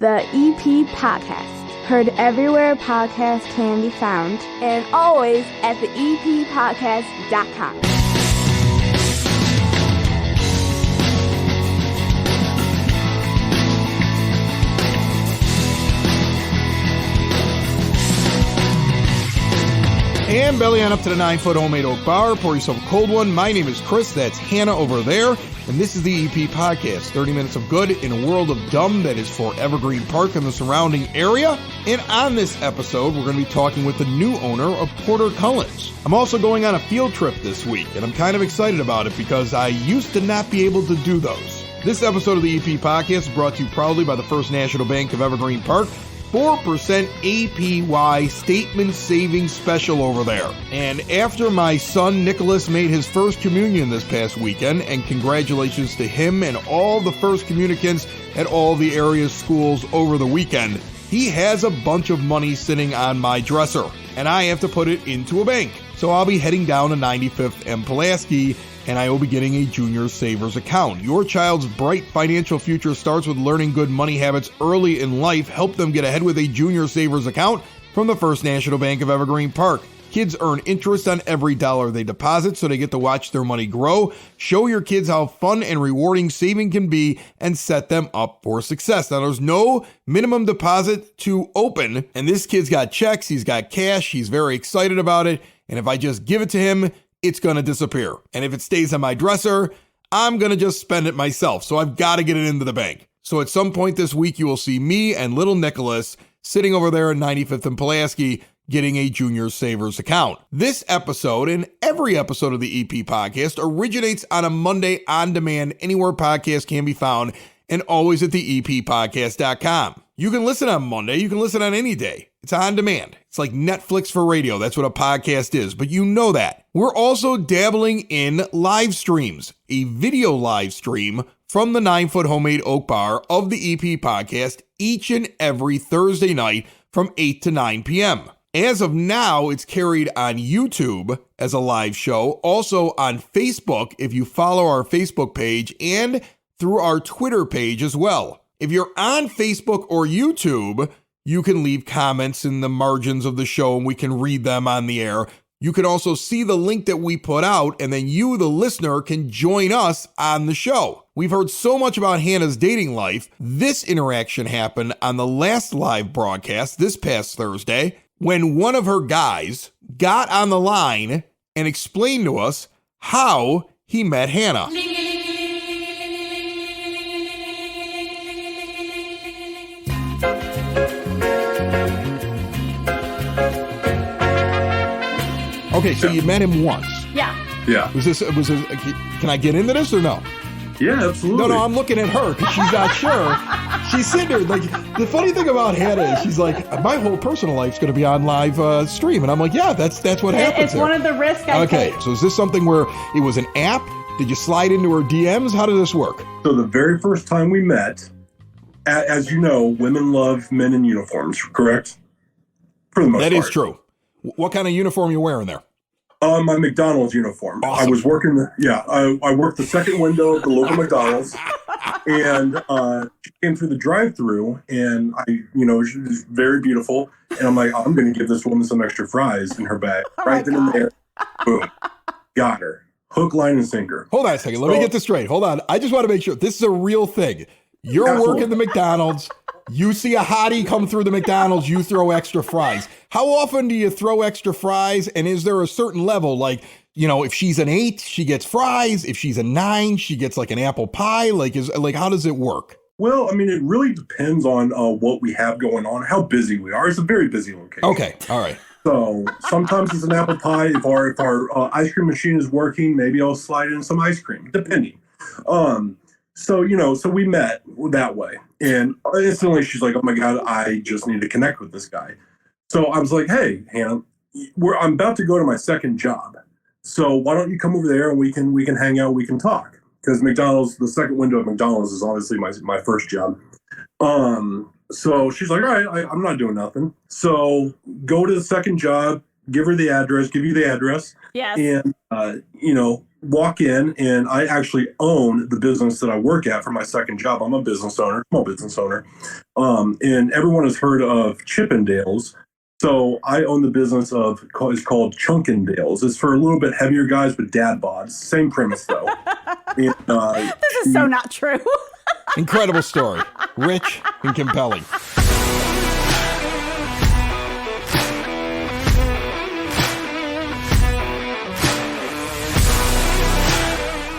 The EP Podcast. Heard everywhere podcasts can be found, and always at theeppodcast.com. And belly on up to the 9-foot homemade oak bar. Pour yourself a cold one. My name is Chris. That's Hannah over there. And this is the EP Podcast. 30 minutes of good in a world of dumb that is for Evergreen Park and the surrounding area. And on this episode, we're going to be talking with the new owner of Porter Cullens. I'm also going on a field trip this week, and I'm kind of excited about it because I used to not be able to do those. This episode of the EP Podcast is brought to you proudly by the First National Bank of Evergreen Park. 4% APY statement savings special over there. And after my son Nicholas made his first communion this past weekend, and congratulations to him and all the first communicants at all the area's schools over the weekend, he has a bunch of money sitting on my dresser, and I have to put it into a bank. So I'll be heading down to 95th and Pulaski, and I will be getting a junior savers account. Your child's bright financial future starts with learning good money habits early in life. Help them get ahead with a junior savers account from the First National Bank of Evergreen Park. Kids earn interest on every dollar they deposit, so they get to watch their money grow. Show your kids how fun and rewarding saving can be and set them up for success. Now, there's no minimum deposit to open, and this kid's got checks, he's got cash, he's very excited about it, and if I just give it to him, it's going to disappear. And if it stays on my dresser, I'm going to just spend it myself. So I've got to get it into the bank. So at some point this week, you will see me and little Nicholas sitting over there at 95th and Pulaski getting a junior savers account. This episode and every episode of the EP Podcast originates on a Monday on demand anywhere podcasts can be found, and always at theeppodcast.com. You can listen on Monday. You can listen on any day. It's on demand. It's like Netflix for radio. That's what a podcast is, but you know that. We're also dabbling in live streams, a video live stream from the 9-foot homemade oak bar of the EP Podcast each and every Thursday night from 8 to 9 p.m. As of now, it's carried on YouTube as a live show, also on Facebook if you follow our Facebook page, and through our Twitter page as well. If you're on Facebook or YouTube, you can leave comments in the margins of the show and we can read them on the air. You can also see the link that we put out, and then you, the listener, can join us on the show. We've heard so much about Hannah's dating life. This interaction happened on the last live broadcast this past Thursday when one of her guys got on the line and explained to us how he met Hannah. Okay, so you met him once. Yeah. Was this, can I get into this or no? Yeah, absolutely. No, I'm looking at her because she's not sure. She's sitting there. Like, the funny thing about Hannah is she's like, my whole personal life's going to be on live stream. And I'm like, yeah, that's what happens. It's one of the risks I take. Okay, so is this something where it was an app? Did you slide into her DMs? How did this work? So the very first time we met, as you know, women love men in uniforms, correct? For the most part. That is true. What kind of uniform you wearing there? My McDonald's uniform. Awesome. I was working, I worked the second window of the local McDonald's, and she came through the drive-thru, and she was very beautiful, and I'm like, I'm going to give this woman some extra fries in her bag. Right then and there, boom, got her. Hook, line, and sinker. Hold on a second. Let me get this straight. Hold on. I just want to make sure this is a real thing. You're Absolutely. working the McDonald's. You see a hottie come through the McDonald's, you throw extra fries. How often do you throw extra fries? And is there a certain level? Like, if she's an 8, she gets fries. If she's a 9, she gets like an apple pie. How does it work? Well, I mean, it really depends on what we have going on, how busy we are. It's a very busy location. Okay. All right. So sometimes it's an apple pie. If our ice cream machine is working, maybe I'll slide in some ice cream, depending. So we met that way. And instantly she's like, oh my God, I just need to connect with this guy. So I was like, hey, Hannah, I'm about to go to my second job. So why don't you come over there and we can hang out, we can talk. Because McDonald's, the second window of McDonald's is obviously my first job. So she's like, all right, I'm not doing nothing. So go to the second job, give you the address. Yes. And, walk in, and I actually own the business that I work at for my second job. I'm a business owner, small business owner. And everyone has heard of Chippendales. So I own the business it's called Chunkendales. It's for a little bit heavier guys with dad bods. Same premise though. And, This is so not true. Incredible story. Rich and compelling.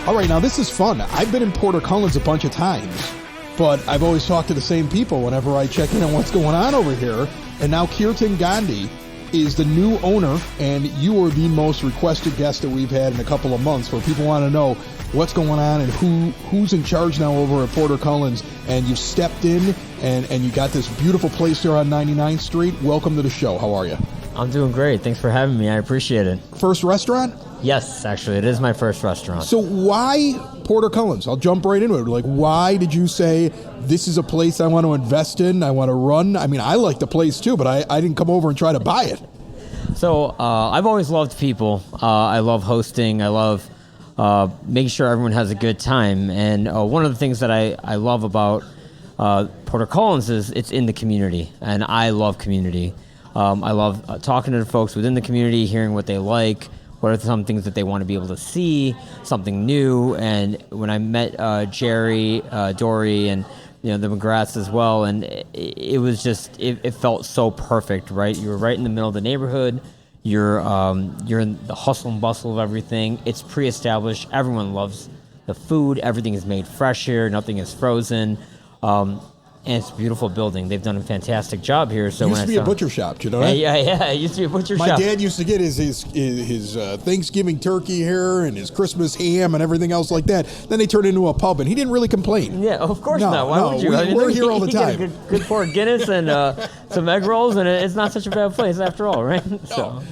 All right, now this is fun. I've been in Porter Cullens a bunch of times, but I've always talked to the same people whenever I check in on what's going on over here. And now Kirtan Gandhi is the new owner, and you are the most requested guest that we've had in a couple of months, where people want to know what's going on and who's in charge now over at Porter Cullens. And you've stepped in, and you got this beautiful place there on 99th Street. Welcome to the show. How are you? I'm doing great. Thanks for having me. I appreciate it. First restaurant? Yes, actually, it is my first restaurant. So why Porter Cullens? I'll jump right into it. Like, why did you say, this is a place I want to invest in, I want to run? I mean, I like the place too, but I didn't come over and try to buy it. So I've always loved people. I love hosting. I love making sure everyone has a good time. And one of the things that I love about Porter Cullens is it's in the community, and I love community. I love talking to the folks within the community, hearing what they like, what are some things that they want to be able to see, something new. And when I met Jerry, Dory, and the McGraths as well, and it was just, it felt so perfect, right? You were right in the middle of the neighborhood. You're in the hustle and bustle of everything. It's pre-established. Everyone loves the food. Everything is made fresh here. Nothing is frozen. And it's a beautiful building. They've done a fantastic job here. So it used to be a butcher shop, you know that? Yeah, it used to be a butcher shop. My dad used to get his Thanksgiving turkey here and his Christmas ham and everything else like that. Then they turned into a pub, and he didn't really complain. Yeah, of course not. Why would you? We're here all the time. Get a good pour of Guinness and some egg rolls, and it's not such a bad place after all, right?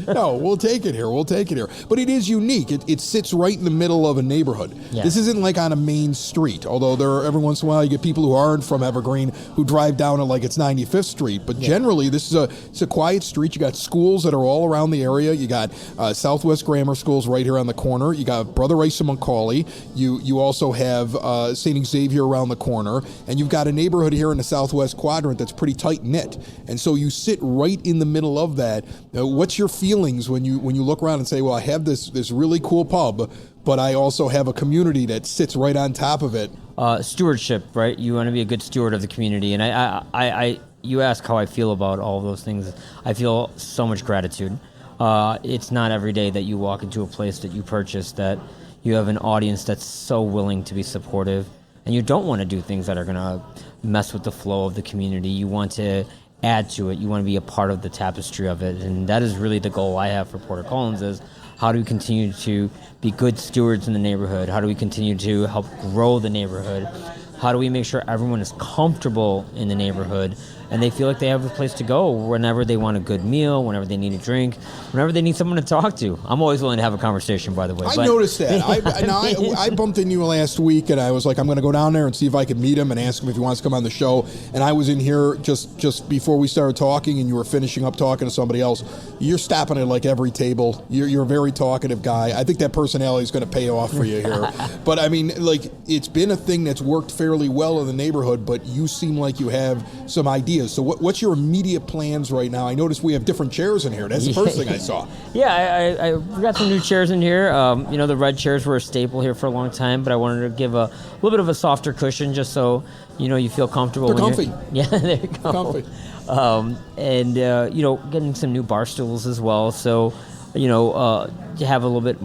No, we'll take it here. But it is unique. It sits right in the middle of a neighborhood. Yeah. This isn't like on a main street, although every once in a while you get people who aren't from Evergreen who drive down it like it's 95th Street. But generally, this is it's a quiet street. You got schools that are all around the area. You got Southwest Grammar Schools right here on the corner. You got Brother Rice and Macaulay. You also have St. Xavier around the corner. And you've got a neighborhood here in the Southwest Quadrant that's pretty tight-knit. And so you sit right in the middle of that. What's your feelings when you look around and say, well, I have this really cool pub, but I also have a community that sits right on top of it? Stewardship, right? You want to be a good steward of the community. And I you ask how I feel about all of those things. I feel so much gratitude. It's not every day that you walk into a place that you purchase that you have an audience that's so willing to be supportive, and you don't want to do things that are going to mess with the flow of the community. You want to add to it. You want to be a part of the tapestry of it. And that is really the goal I have for Porter Cullens, is how do we continue to be good stewards in the neighborhood? How do we continue to help grow the neighborhood? How do we make sure everyone is comfortable in the neighborhood and they feel like they have a place to go whenever they want a good meal, whenever they need a drink, whenever they need someone to talk to? I'm always willing to have a conversation, by the way. I noticed that. I bumped into you last week, and I was like, I'm going to go down there and see if I could meet him and ask him if he wants to come on the show. And I was in here just before we started talking, and you were finishing up talking to somebody else. You're stopping at like every table. You're a very talkative guy. I think that personality is going to pay off for you here. But I mean, like, it's been a thing that's worked fairly well in the neighborhood, but you seem like you have some ideas. So what's your immediate plans right now? I noticed we have different chairs in here. That's the first thing I saw. Yeah, I got some new chairs in here. The red chairs were a staple here for a long time, but I wanted to give a little bit of a softer cushion just so, you feel comfortable. They're comfy. Yeah, there you go. Comfy. Getting some new bar stools as well. So, you have a little bit,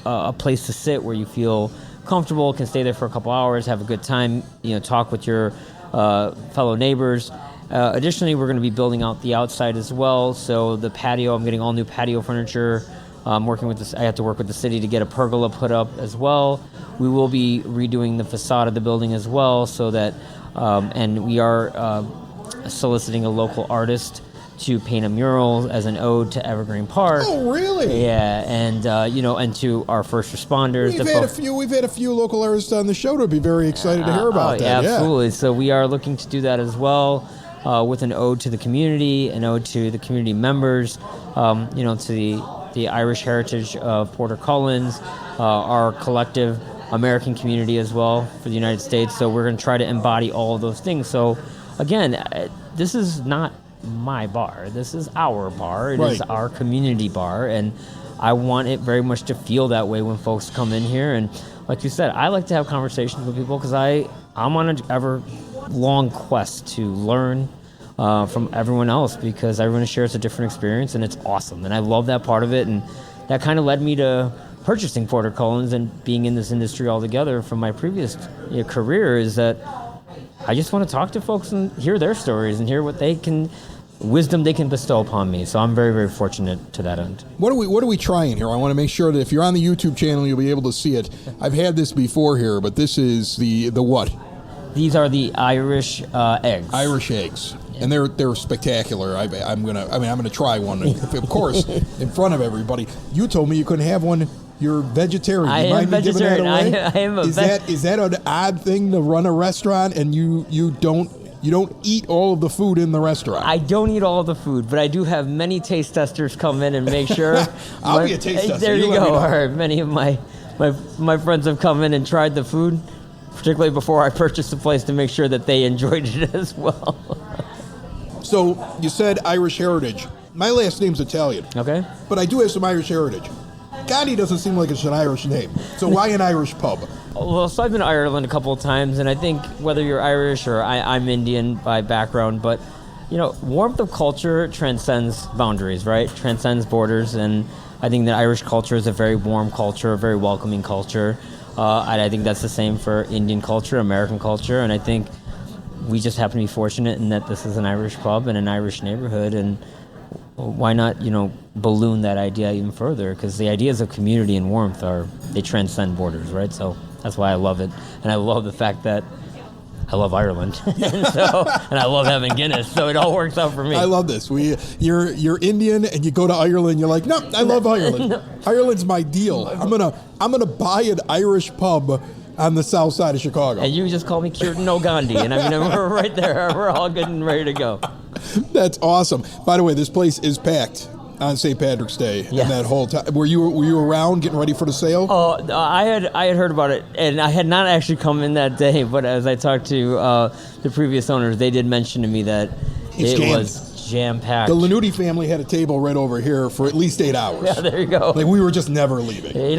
a place to sit where you feel comfortable, can stay there for a couple hours, have a good time, talk with your fellow neighbors. Additionally, we're going to be building out the outside as well. So the patio, I'm getting all new patio furniture. I'm working with this. I have to work with the city to get a pergola put up as well. We will be redoing the facade of the building as well, so that, and we are soliciting a local artist to paint a mural as an ode to Evergreen Park. Oh, really? Yeah, and and to our first responders. We've had a few local artists on the show to be very excited to hear about that. Yeah, absolutely. So we are looking to do that as well. with an ode to the community, an ode to the community members, to the Irish heritage of Porter Cullens, our collective American community as well for the United States. So we're going to try to embody all of those things. So again, this is not my bar. This is our bar. It is our community bar, and I want it very much to feel that way when folks come in here. And like you said, I like to have conversations with people because I'm on an ever-long quest to learn from everyone else, because everyone shares a different experience, and it's awesome. And I love that part of it, and that kind of led me to purchasing Porter Cullens and being in this industry altogether from my previous career, is that I just want to talk to folks and hear their stories and hear what wisdom they can bestow upon me. So I'm very, very fortunate to that end. What are we trying here? I want to make sure that if you're on the YouTube channel, you'll be able to see it. I've had this before here, but this is the what? These are the Irish eggs. Irish eggs. And they're spectacular. I'm gonna try one, of course, in front of everybody. You told me you couldn't have one. You're vegetarian. I am vegetarian. I am a Is that an odd thing to run a restaurant and you don't eat all of the food in the restaurant? I don't eat all of the food, but I do have many taste testers come in and make sure. I'll be a taste tester. There you go. All right. Many of my friends have come in and tried the food, particularly before I purchased the place, to make sure that they enjoyed it as well. So you said Irish heritage. My last name's Italian. Okay. But I do have some Irish heritage. Gandhi doesn't seem like it's an Irish name. So why an Irish pub? Well, so I've been to Ireland a couple of times, and I think whether you're Irish or I'm Indian by background, but warmth of culture transcends boundaries, right? Transcends borders, and I think that Irish culture is a very warm culture, a very welcoming culture. And I think that's the same for Indian culture, American culture, and I think we just happen to be fortunate in that this is an Irish pub in an Irish neighborhood, and why not, balloon that idea even further? Because the ideas of community and warmth they transcend borders, right? So that's why I love it, and I love the fact that I love Ireland, and I love having Guinness, so it all works out for me. I love this. You're Indian, and you go to Ireland. You're like, no, I love Ireland. No. Ireland's my deal. I'm gonna buy an Irish pub on the south side of Chicago. And you just call me Kirtan Gandhi, and we're right there. We're all good and ready to go. That's awesome. By the way, this place is packed on St. Patrick's Day, and that whole time. Were you around getting ready for the sale? Oh, I had heard about it, and I had not actually come in that day. But as I talked to the previous owners, they did mention to me that it was jam-packed. The Lanuti family had a table right over here for at least 8 hours. Yeah, there you go. Like, we were just never leaving.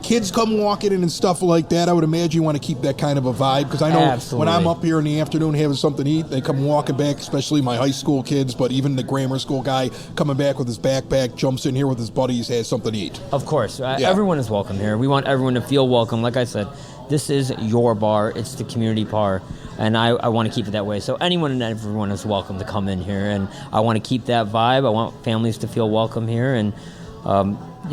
Kids come walking in and stuff like that. I would imagine you want to keep that kind of a vibe, because I know when I'm up here in the afternoon having something to eat, they come walking back, especially my high school kids, but even the grammar school guy coming back with his backpack, jumps in here with his buddies, has something to eat. Of course. Everyone is welcome here. We want everyone to feel welcome. Like I said, this is your bar. It's the community bar, and I want to keep it that way. So anyone and everyone is welcome to come in here, and I want to keep that vibe. I want families to feel welcome here, and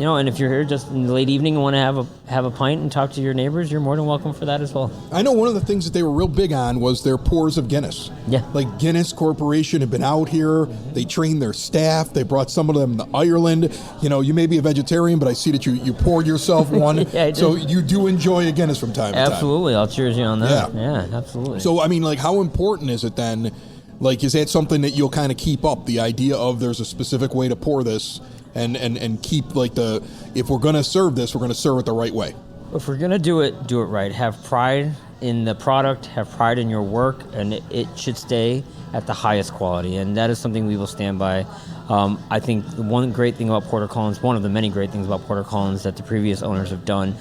and if you're here just in the late evening and want to have a pint and talk to your neighbors, you're more than welcome for that as well. I know one of the things that they were real big on was their pours of Guinness. Yeah. Like Guinness Corporation had been out here. They trained their staff. They brought some of them to Ireland. You may be a vegetarian, but I see that you poured yourself one. Yeah, I did. So you do enjoy a Guinness from time to time. Absolutely. I'll cheers you on that. Yeah, absolutely. So, how important is it then? Like, is that something that you'll kind of keep up, the idea of there's a specific way to pour this and keep, if we're going to serve this, we're going to serve it the right way? If we're going to do it right. Have pride in the product, have pride in your work, and it should stay at the highest quality, and that is something we will stand by. I think the one great thing about Porter Cullens, one of the many great things about Porter Cullens that the previous owners have done,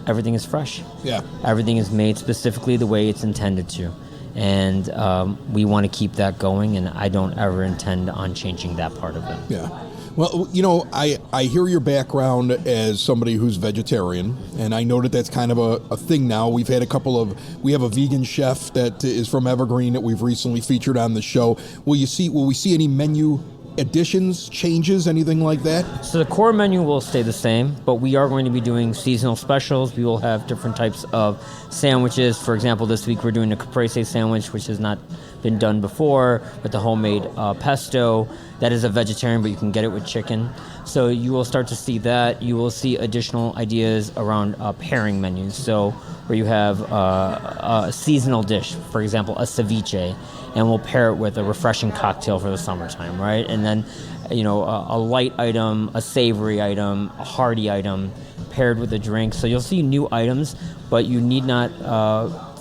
everything is fresh. Yeah. Everything is made specifically the way it's intended to. And we want to keep that going, and I don't ever intend on changing that part of it. Yeah. Well, I hear your background as somebody who's vegetarian, and I know that that's kind of a thing now. We have a vegan chef that is from Evergreen that we've recently featured on the show. Will we see any menu additions, changes, anything like that? So the core menu will stay the same, but we are going to be doing seasonal specials. We will have different types of sandwiches. For example, this week we're doing a caprese sandwich, which is not been done before with the homemade pesto. That is a vegetarian, but you can get it with chicken. So you will start to see that. You will see additional ideas around pairing menus. So where you have a seasonal dish, for example, a ceviche, and we'll pair it with a refreshing cocktail for the summertime, right? And then, a light item, a savory item, a hearty item, paired with a drink. So you'll see new items, but you need not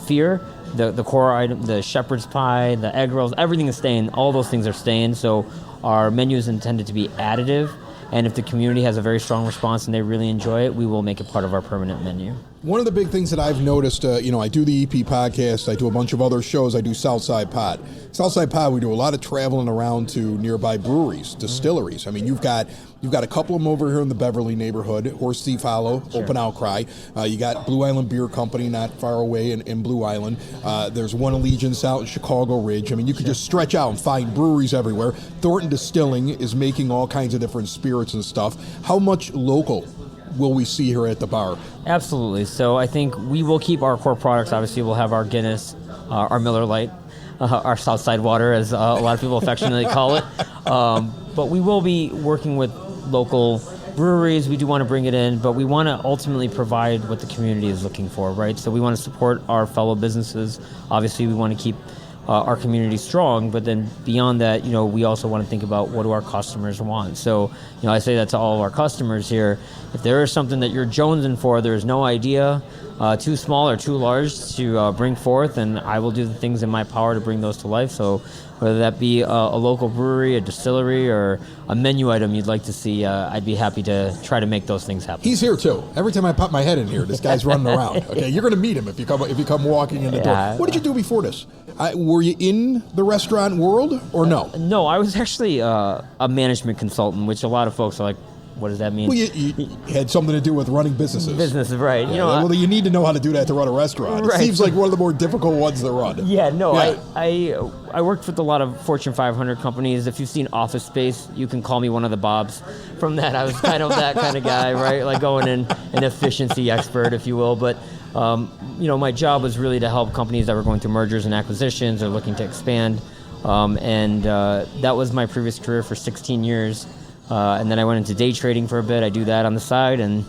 fear. The core item, the shepherd's pie, the egg rolls, everything is staying. All those things are staying. So our menu is intended to be additive. And if the community has a very strong response and they really enjoy it, we will make it part of our permanent menu. One of the big things that I've noticed, I do the EP podcast, I do a bunch of other shows, I do Southside Pod. Southside Pod, we do a lot of traveling around to nearby breweries, distilleries. I mean, you've got a couple of them over here in the Beverly neighborhood, Horse Thief Hollow, sure. Open Outcry. You got Blue Island Beer Company not far away in Blue Island. There's One Allegiance out in Chicago Ridge. I mean, you could just stretch out and find breweries everywhere. Thornton Distilling is making all kinds of different spirits and stuff. How much local will we see here at the bar? Absolutely. So I think we will keep our core products. Obviously, we'll have our Guinness, our Miller Lite, our Southside Water, as a lot of people affectionately call it. But we will be working with local breweries. We do want to bring it in, but we want to ultimately provide what the community is looking for, right? So we want to support our fellow businesses. Obviously, we want to keep our community strong, but then beyond that, we also want to think about what do our customers want. So, I say that to all of our customers here. If there is something that you're jonesing for, there's no idea too small or too large to bring forth, and I will do the things in my power to bring those to life. So whether that be a local brewery, a distillery, or a menu item you'd like to see, I'd be happy to try to make those things happen. He's here too. Every time I pop my head in here, this guy's running around. Okay, you're going to meet him if you come walking in the door. What did you do before this? Were you in the restaurant world or no? No, I was actually a management consultant, which a lot of folks are like, what does that mean? Well, you had something to do with running businesses. Businesses, right. Yeah, you need to know how to do that to run a restaurant. Right. It seems like one of the more difficult ones to run. Yeah, no, yeah. I worked with a lot of Fortune 500 companies. If you've seen Office Space, you can call me one of the Bobs. From that, I was kind of that kind of guy, right? Like going in, an efficiency expert, if you will. But, my job was really to help companies that were going through mergers and acquisitions or looking to expand. And that was my previous career for 16 years. And then I went into day trading for a bit. I do that on the side, and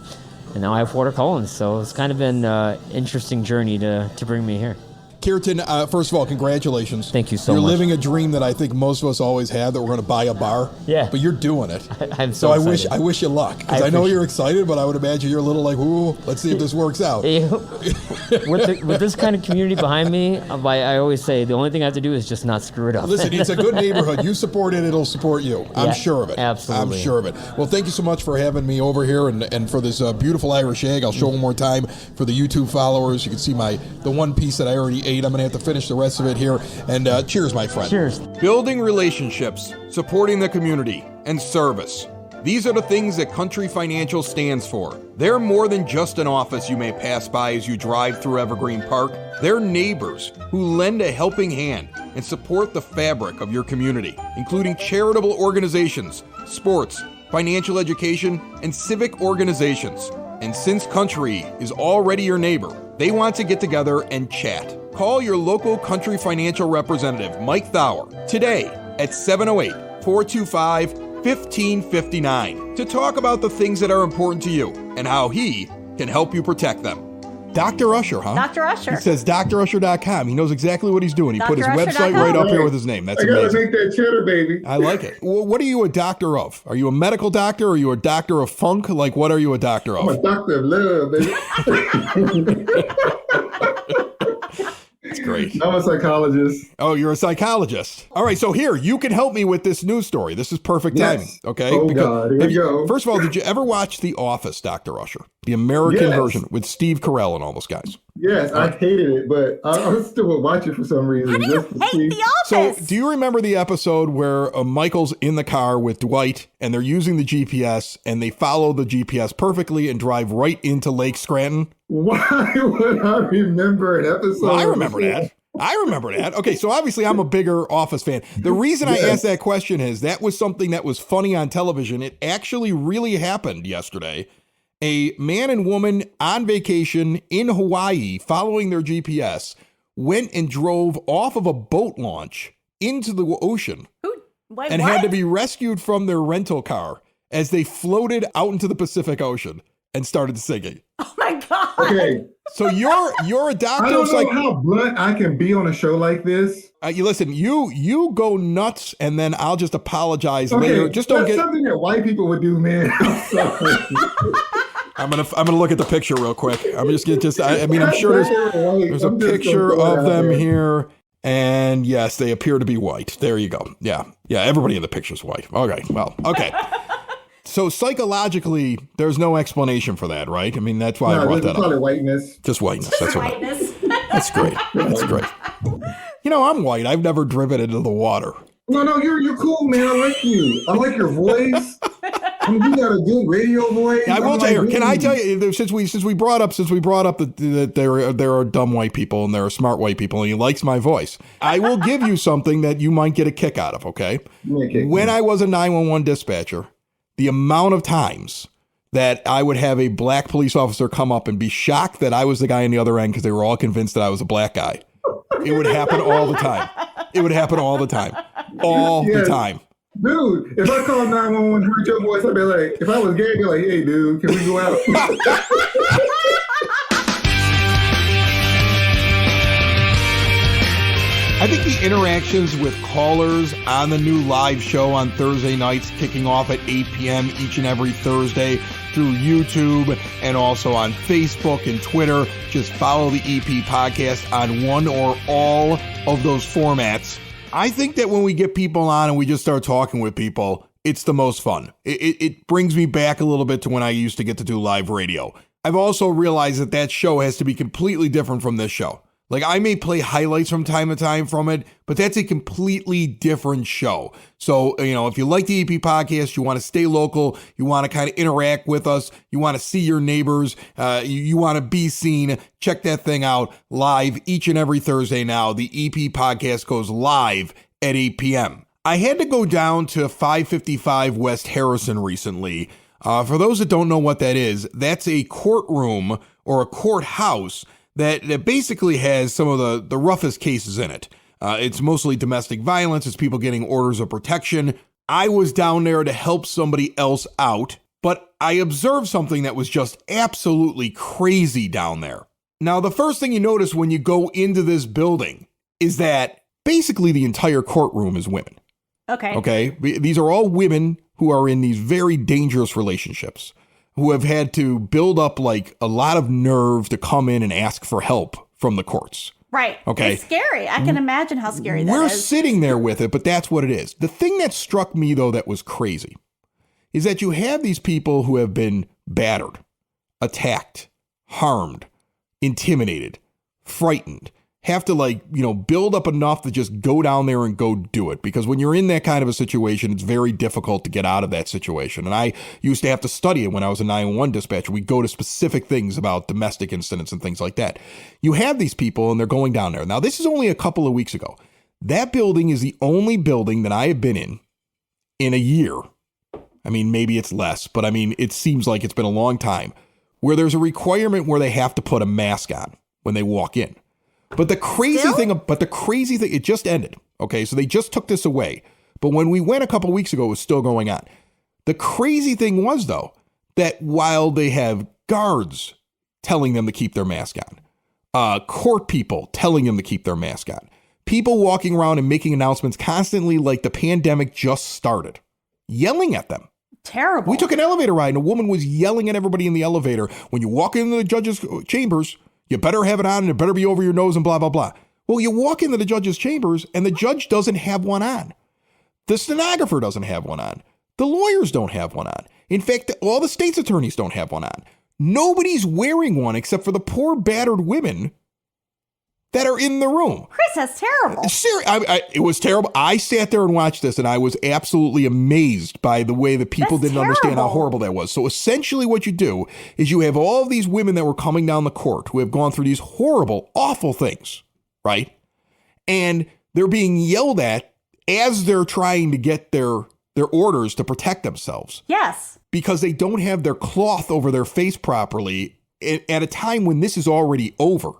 now I have Porter Cullens. So it's kind of been an interesting journey to bring me here. Kirtan, first of all, congratulations. Thank you so much. You're much. living a dream that I think most of us always had, that we're going to buy a bar. Yeah. But you're doing it. I'm so excited. I wish you luck, because I know you're excited, but I would imagine you're a little like, ooh, let's see if this works out. With this kind of community behind me, I always say the only thing I have to do is just not screw it up. Listen, it's a good neighborhood. You support it, it'll support you. I'm sure of it. Absolutely. I'm sure of it. Well, thank you so much for having me over here and for this beautiful Irish egg. I'll show one more time for the YouTube followers. You can see the one piece that I already ate. I'm going to have to finish the rest of it here. And cheers, my friend. Cheers. Building relationships, supporting the community, and service. These are the things that Country Financial stands for. They're more than just an office you may pass by as you drive through Evergreen Park. They're neighbors who lend a helping hand and support the fabric of your community, including charitable organizations, sports, financial education, and civic organizations. And since Country is already your neighbor, they want to get together and chat. Call your local Country Financial representative, Mike Thauer, today at 708-425-1559 to talk about the things that are important to you and how he can help you protect them. Dr. Usher, huh? Dr. Usher. He says drusher.com. He knows exactly what he's doing. He put his website right up here with his name. That's amazing. I gotta make that cheddar, baby. I like it. Well, what are you a doctor of? Are you a medical doctor? Or are you a doctor of funk? Like, what are you a doctor of? I'm a doctor of love, baby. That's great. I'm a psychologist. Oh, you're a psychologist. All right, so here, you can help me with this news story. This is perfect timing, okay? Oh, God, here we go. First of all, did you ever watch The Office, Dr. Usher? The American version with Steve Carell and all those guys. Yes, I hated it, but I still would watch it for some reason. How do you hate The Office? So, do you remember the episode where Michael's in the car with Dwight and they're using the GPS and they follow the GPS perfectly and drive right into Lake Scranton? Why would I remember an episode? Well, I remember that. Okay, so obviously I'm a bigger Office fan. The reason I asked that question is that was something that was funny on television. It actually really happened yesterday. A man and woman on vacation in Hawaii following their GPS went and drove off of a boat launch into the ocean Wait, and what? had to be rescued from their rental car as they floated out into the Pacific Ocean and started singing. Oh my God. Okay, So you're a doctor. I don't know like, how blunt I can be on a show like this. you listen. You go nuts, and then I'll just apologize later. Just don't that's get. something that white people would do, man. I'm sorry. I'm gonna look at the picture real quick. I'm just gonna I mean, I'm sure there's a picture of them here, and yes, they appear to be white. There you go. Yeah. Everybody in the picture's white. Okay. Well. Okay. So psychologically, there's no explanation for that, right? I mean, that's why I brought that call up. it whiteness. Just whiteness. That's what. Whiteness. That's great. That's great. You know, I'm white. I've never driven into the water. No, you're cool, man. I like you. I like your voice. I mean, you got a good radio voice. I will tell you. Can I tell you? Since we brought up that there are dumb white people and there are smart white people, and he likes my voice, I will give you something that you might get a kick out of. Okay. When I was a 911 dispatcher, the amount of times that I would have a black police officer come up and be shocked that I was the guy on the other end because they were all convinced that I was a black guy. It would happen all the time. All the time. Dude, if I call 911 and heard your voice, I'd be like, if I was gay, I'd be like, hey, dude, can we go out? I think the interactions with callers on the new live show on Thursday nights, kicking off at 8 p.m. each and every Thursday through YouTube and also on Facebook and Twitter. Just follow the EP podcast on one or all of those formats. I think that when we get people on and we just start talking with people, it's the most fun. It brings me back a little bit to when I used to get to do live radio. I've also realized that show has to be completely different from this show. Like, I may play highlights from time to time from it, but that's a completely different show. So, if you like the EP podcast, you want to stay local, you want to kind of interact with us, you want to see your neighbors, you want to be seen, check that thing out live each and every Thursday now. The EP podcast goes live at 8 p.m. I had to go down to 555 West Harrison recently. For those that don't know what that is, that's a courtroom or a courthouse that basically has some of the roughest cases in it. It's mostly domestic violence. It's people getting orders of protection. I was down there to help somebody else out, but I observed something that was just absolutely crazy down there. Now, the first thing you notice when you go into this building is that basically the entire courtroom is women. Okay. These are all women who are in these very dangerous relationships, who have had to build up like a lot of nerve to come in and ask for help from the courts. Right. Okay. It's scary. I can imagine how scary that is. We're sitting there with it, but that's what it is. The thing that struck me, though, that was crazy is that you have these people who have been battered, attacked, harmed, intimidated, frightened, have to build up enough to just go down there and go do it. Because when you're in that kind of a situation, it's very difficult to get out of that situation. And I used to have to study it when I was a 911 dispatcher. We go to specific things about domestic incidents and things like that. You have these people and they're going down there. Now, this is only a couple of weeks ago. That building is the only building that I have been in a year. I mean, maybe it's less, but I mean, it seems like it's been a long time, where there's a requirement where they have to put a mask on when they walk in. But the crazy thing, it just ended. Okay, so they just took this away. But when we went a couple weeks ago, it was still going on. The crazy thing was, though, that while they have guards telling them to keep their mask on, court people telling them to keep their mask on, people walking around and making announcements constantly like the pandemic just started, yelling at them. Terrible. We took an elevator ride and a woman was yelling at everybody in the elevator. When you walk into the judge's chambers, you better have it on and it better be over your nose and blah, blah, blah. Well, you walk into the judge's chambers and the judge doesn't have one on. The stenographer doesn't have one on. The lawyers don't have one on. In fact, all the state's attorneys don't have one on. Nobody's wearing one except for the poor battered women that are in the room. Chris, that's terrible. It was terrible. I sat there and watched this and I was absolutely amazed by the way that people didn't understand how horrible that was. So essentially what you do is you have all of these women that were coming down the court who have gone through these horrible, awful things, right? And they're being yelled at as they're trying to get their orders to protect themselves. Yes. Because they don't have their cloth over their face properly at a time when this is already over.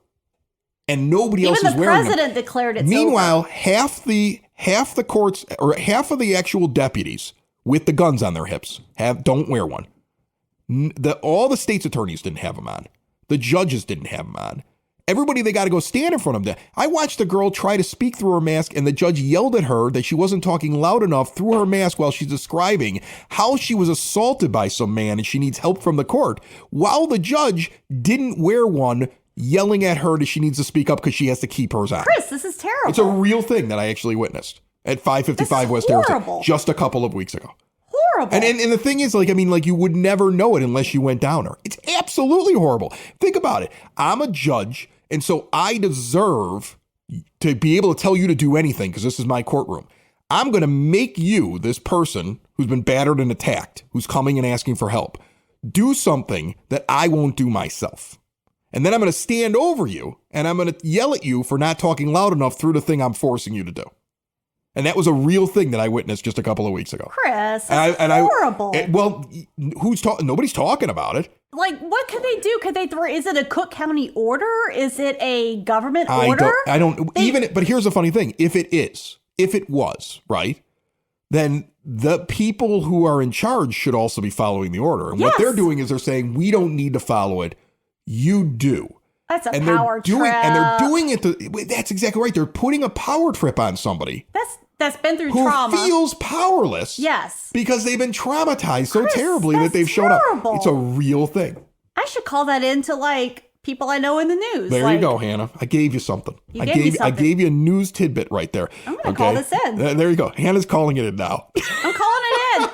and nobody else is Even the wearing them. president declared it's Meanwhile, over. half the courts, or half of the actual deputies with the guns on their hips don't wear one. All the state's attorneys didn't have them on. The judges didn't have them on. Everybody, they got to go stand in front of them. I watched a girl try to speak through her mask, and the judge yelled at her that she wasn't talking loud enough through her mask while she's describing how she was assaulted by some man and she needs help from the court, while the judge didn't wear one, yelling at her that she needs to speak up because she has to keep hers on. Chris, this is terrible. It's a real thing that I actually witnessed at 555 West Harrison just a couple of weeks ago. Horrible. And the thing is, like you would never know it unless you went down there. It's absolutely horrible. Think about it. I'm a judge, and so I deserve to be able to tell you to do anything because this is my courtroom. I'm going to make you, this person who's been battered and attacked, who's coming and asking for help, do something that I won't do myself. And then I'm going to stand over you, and I'm going to yell at you for not talking loud enough through the thing I'm forcing you to do. And that was a real thing that I witnessed just a couple of weeks ago. Chris, that's horrible. Nobody's talking about it. Like, what could they do? Is it a Cook County order? Is it a government order? But here's the funny thing. If it was, right, then the people who are in charge should also be following the order. And what they're doing is they're saying, we don't need to follow it. You do. That's a power trip. And they're doing it. That's exactly right. They're putting a power trip on somebody. That's been through who trauma. Feels powerless. Yes. Because they've been traumatized so Chris, terribly that they've shown terrible. up. It's a real thing. I should call that into people I know in the news. There you go, Hannah. I gave you something. You gave me something. I gave you a news tidbit right there. I'm going to call this in. There you go. Hannah's calling it in now. I'm calling it in.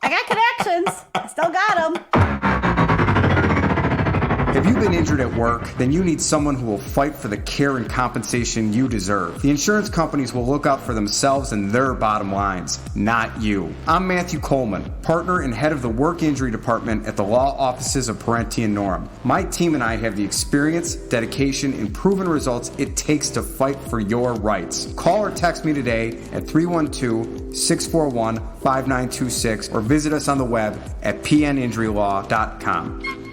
I got connections. I still got them. If you've been injured at work, then you need someone who will fight for the care and compensation you deserve. The insurance companies will look out for themselves and their bottom lines, not you. I'm Matthew Coleman, partner and head of the work injury department at the law offices of Parenti and Norm. My team and I have the experience, dedication, and proven results it takes to fight for your rights. Call or text me today at 312-641-5926 or visit us on the web at pninjurylaw.com.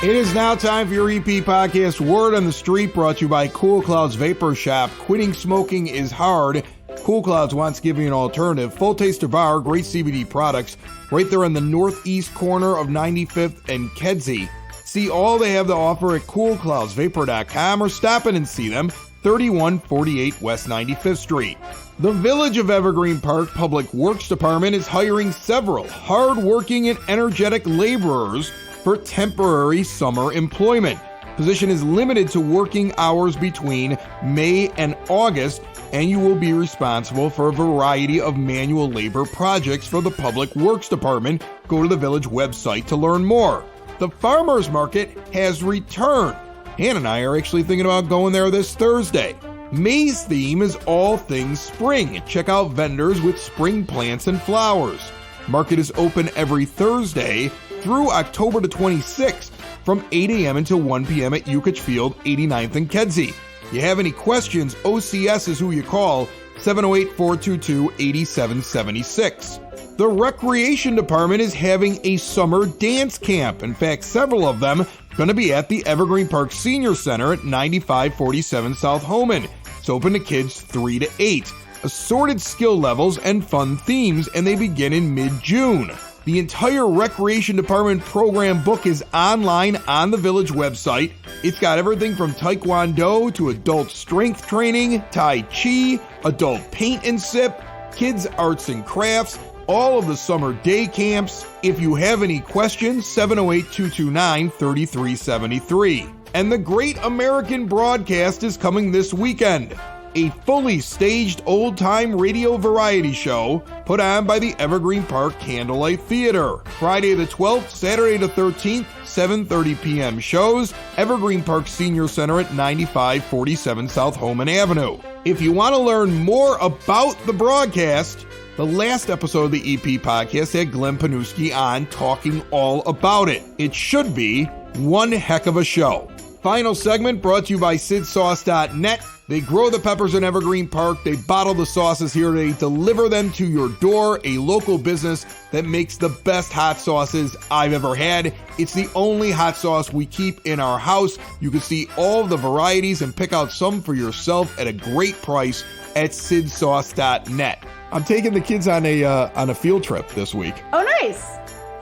It is now time for your EP podcast, Word on the Street, brought to you by Cool Clouds Vapor Shop. Quitting smoking is hard. Cool Clouds wants to give you an alternative. Full Taster Bar, great CBD products, right there on the northeast corner of 95th and Kedzie. See all they have to offer at coolcloudsvapor.com or stop in and see them, 3148 West 95th Street. The Village of Evergreen Park Public Works Department is hiring several hard-working and energetic laborers for temporary summer employment. Position is limited to working hours between May and August, and you will be responsible for a variety of manual labor projects for the Public Works Department. Go to the Village website to learn more. The Farmers Market has returned. Hannah and I are actually thinking about going there this Thursday. May's theme is all things spring. Check out vendors with spring plants and flowers. Market is open every Thursday through October the 26th from 8 a.m. until 1 p.m. at Yukich Field, 89th and Kedzie. You have any questions, OCS is who you call, 708-422-8776. The Recreation Department is having a summer dance camp. In fact, several of them going to be at the Evergreen Park Senior Center at 9547 South Homan. It's open to kids 3 to 8. Assorted skill levels and fun themes, and they begin in mid-June. The entire Recreation Department program book is online on the Village website. It's got everything from Taekwondo to adult strength training, Tai Chi, adult paint and sip, kids arts and crafts, all of the summer day camps. If you have any questions, 708-229-3373. And the Great American Broadcast is coming this weekend. A fully staged old-time radio variety show put on by the Evergreen Park Candlelight Theater. Friday the 12th, Saturday the 13th, 7:30 p.m. shows, Evergreen Park Senior Center at 9547 South Homan Avenue. If you want to learn more about the broadcast, The last episode of the EP podcast had Glenn Panuski on talking all about it. It should be one heck of a show. Final segment brought to you by SidSauce.net. They grow the peppers in Evergreen Park. They bottle the sauces here. They deliver them to your door, a local business that makes the best hot sauces I've ever had. It's the only hot sauce we keep in our house. You can see all of the varieties and pick out some for yourself at a great price at SidSauce.net. I'm taking the kids on a field trip this week. Oh, nice.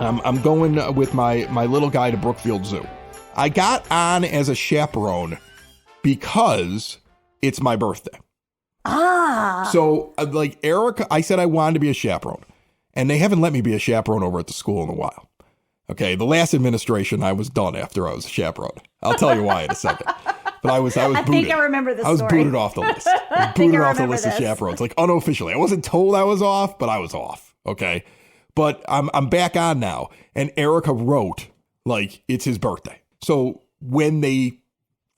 I'm going with my little guy to Brookfield Zoo. I got on as a chaperone because it's my birthday. So like Erica, I said I wanted to be a chaperone, and they haven't let me be a chaperone over at the school in a while. Okay, the last administration I was done after I was a chaperone. I'll tell you why in a second. But I was booted. I think I remember this story. I was story. booted off the list. I was booted off the list of chaperones, like unofficially. I wasn't told I was off, but I was off. Okay, but I'm back on now, and Erica wrote like it's his birthday. So when they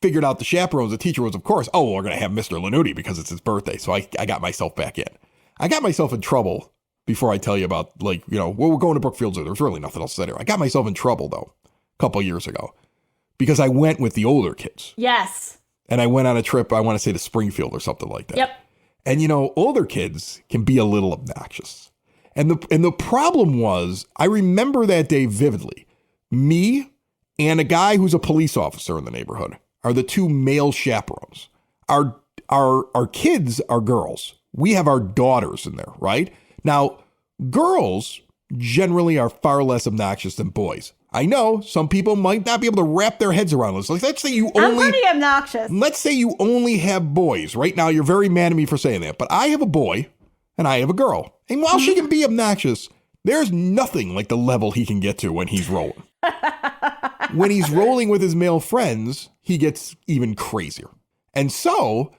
figured out the chaperones, the teacher was, of course, oh, well, we're gonna have Mr. Lanuti because it's his birthday. So I got myself back in. I got myself in trouble before I tell you about well, we're going to Brookfield Zoo. There's really nothing else to say there. I got myself in trouble though a couple years ago. Because I went with the older kids. Yes. And I went on a trip, I want to say to Springfield or something like that. Yep. And older kids can be a little obnoxious. And the problem was, I remember that day vividly. Me and a guy who's a police officer in the neighborhood are the two male chaperones. Our kids are girls. We have our daughters in there, right? Now, girls generally are far less obnoxious than boys. I know some people might not be able to wrap their heads around this. Like, let's say I'm pretty obnoxious. Let's say you only have boys. Right now, you're very mad at me for saying that. But I have a boy and I have a girl. And while she can be obnoxious, there's nothing like the level he can get to when he's rolling. When he's rolling with his male friends, he gets even crazier. And so,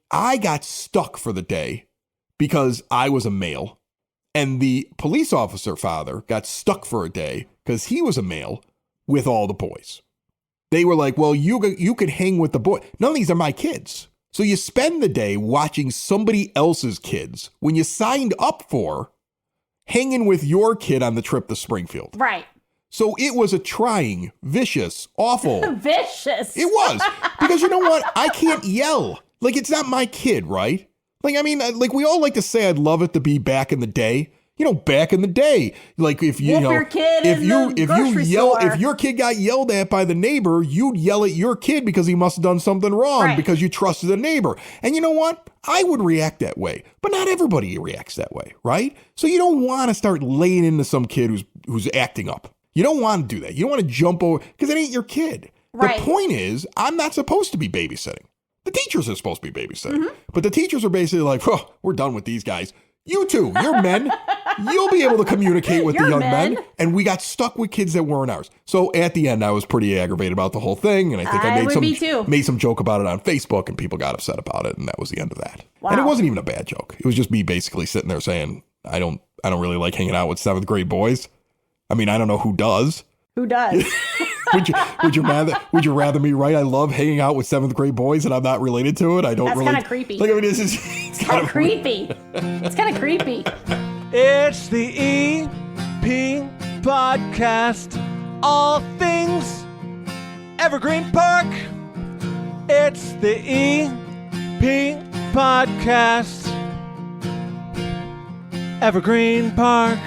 I got stuck for the day because I was a male. And the police officer father got stuck for a day because he was a male with all the boys. They were like, well, you could hang with the boy. None of these are my kids. So you spend the day watching somebody else's kids when you signed up for hanging with your kid on the trip to Springfield. Right. So it was a trying, vicious, awful. Vicious. It was. Because you know what? I can't yell. It's not my kid, right? We all like to say I'd love it to be back in the day. Back in the day, if you your kid if your kid got yelled at by the neighbor, you'd yell at your kid because he must have done something wrong because you trusted the neighbor. And you know what? I would react that way, but not everybody reacts that way, right? So you don't want to start laying into some kid who's acting up. You don't want to do that. You don't want to jump over because it ain't your kid. Right. The point is, I'm not supposed to be babysitting. The teachers are supposed to be babysitting, but the teachers are basically like, oh, we're done with these guys. You two, you're men. You'll be able to communicate with the young men. And we got stuck with kids that weren't ours. So at the end, I was pretty aggravated about the whole thing. And I think I made some joke about it on Facebook and people got upset about it. And that was the end of that. Wow. And it wasn't even a bad joke. It was just me basically sitting there saying, I don't really like hanging out with 7th grade boys. I mean, I don't know who does. Who does? Would you rather me write I love hanging out with 7th grade boys and I'm not related to it? I don't. That's really. That's kind of creepy. It's kind of creepy. It's kind of creepy. It's the EP podcast. All things Evergreen Park. It's the EP podcast. Evergreen Park.